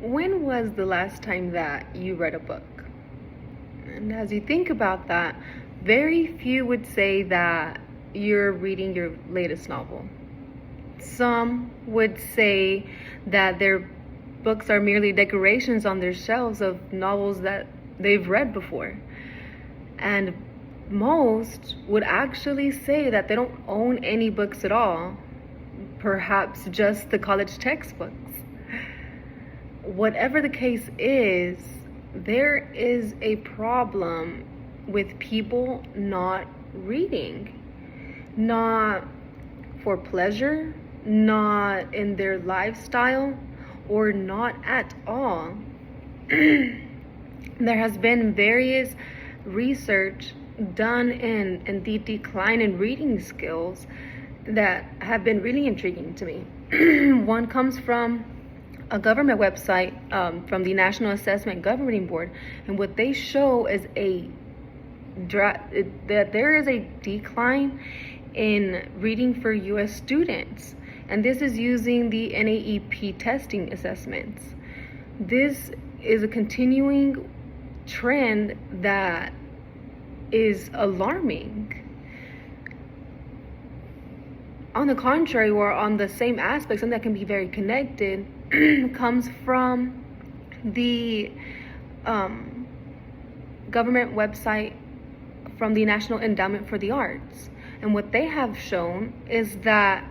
When was the last time that you read a book? And as you think about that, very few would say that you're reading your latest novel. Some would say that their books are merely decorations on their shelves of novels that they've read before. And most would actually say that they don't own any books at all, perhaps just the college textbooks. Whatever the case is, there is a problem with people not reading. Not for pleasure, not in their lifestyle, or not at all. There has been various research done in the decline in reading skills that have been really intriguing to me. One comes from a government website, from the National Assessment Governing Board, and what they show is that there is a decline in reading for U.S. students, and this is using the NAEP testing assessments. This is a continuing trend that is alarming. On the contrary, or on the same aspects, and that can be very connected, comes from the government website from the National Endowment for the Arts. And what they have shown is that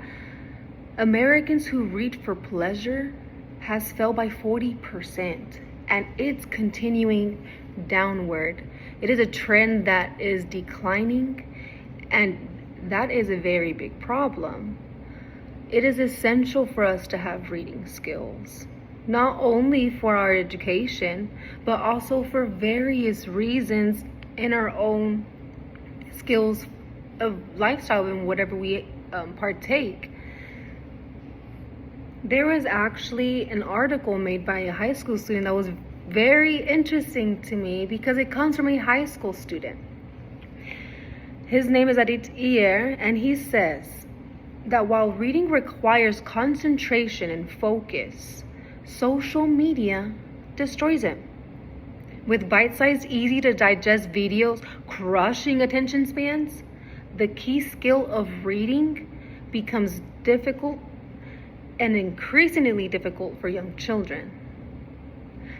Americans who read for pleasure has fell by 40%, and it's continuing downward. It is a trend that is declining, and that is a very big problem. It is essential for us to have reading skills, not only for our education, but also for various reasons in our own skills of lifestyle and whatever we partake. There was actually an article made by a high school student that was very interesting to me because it comes from a high school student. His name is Adit Iyer, and he says that while reading requires concentration and focus, social media destroys it. With bite-sized, easy-to-digest videos crushing attention spans, the key skill of reading becomes difficult and increasingly difficult for young children.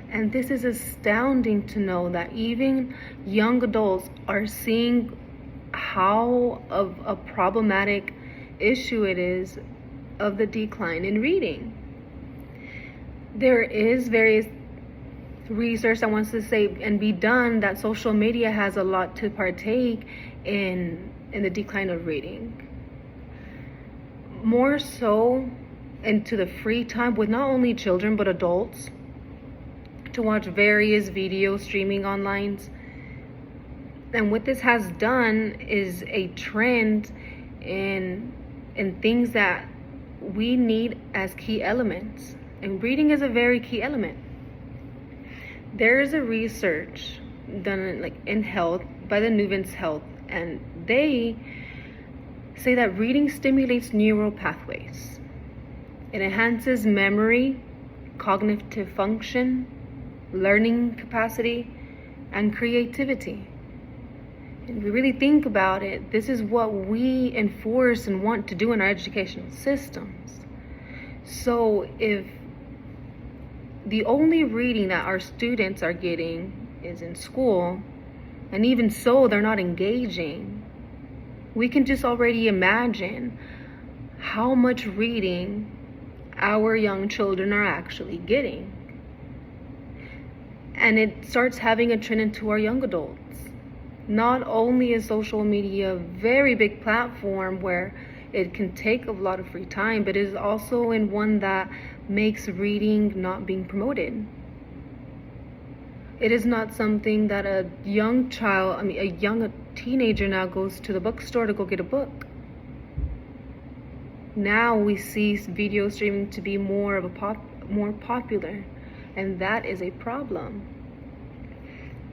And this is astounding to know that even young adults are seeing how of a problematic issue it is of the decline in reading. There is various research that wants to say and be done that social media has a lot to partake in the decline of reading. More so into the free time with not only children but adults to watch various video streaming online. And what this has done is a trend in things that we need as key elements. And reading is a very key element. There is a research done in health by the Nuvens Health, and they say that reading stimulates neural pathways. It enhances memory, cognitive function, learning capacity, and creativity. And we really think about it, this is what we enforce and want to do in our educational systems. So if the only reading that our students are getting is in school, and even so they're not engaging, we can just already imagine how much reading our young children are actually getting. And it starts having a trend into our young adults. Not only is social media a very big platform where it can take a lot of free time, but it is also in one that makes reading not being promoted. It is not something that a young teenager now goes to the bookstore to go get a book. Now we see video streaming to be more popular, and that is a problem.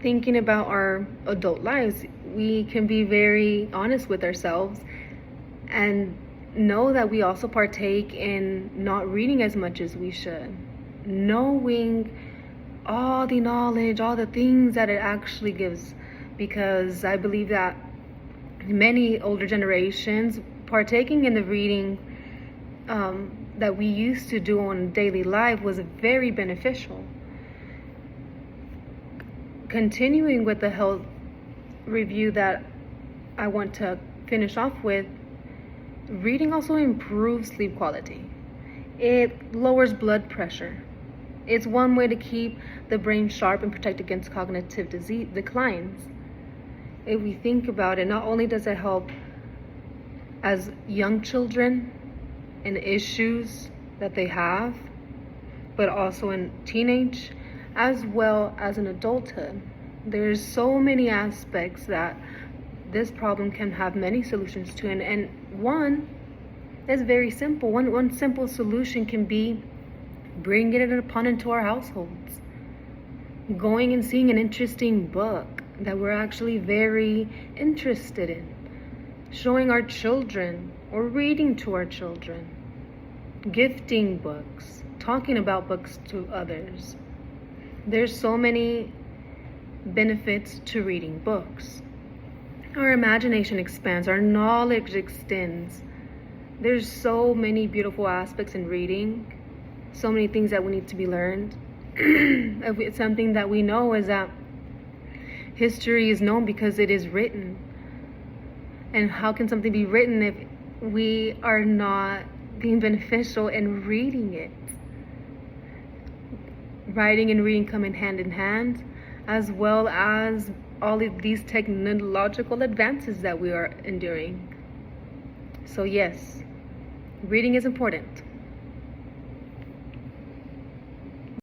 Thinking about our adult lives, we can be very honest with ourselves and know that we also partake in not reading as much as we should. knowing all the knowledge, all the things that it actually gives. Because I believe that many older generations partaking in the reading that we used to do on daily life was very beneficial. Continuing with the health review that I want to finish off with, reading also improves sleep quality. It lowers blood pressure. It's one way to keep the brain sharp and protect against cognitive disease declines. If we think about it, not only does it help as young children and issues that they have, but also in teenage as well as in adulthood. There's so many aspects that this problem can have many solutions to, and one is very simple. One simple solution can be bringing it upon into our households, going and seeing an interesting book that we're actually very interested in, showing our children or reading to our children, gifting books, talking about books to others. There's so many benefits to reading books. Our imagination expands, our knowledge extends. There's so many beautiful aspects in reading, so many things that we need to be learned. Something that we know is that history is known because it is written. And how can something be written if we are not being beneficial in reading it? Writing and reading come in hand, as well as all of these technological advances that we are enduring. So yes, reading is important.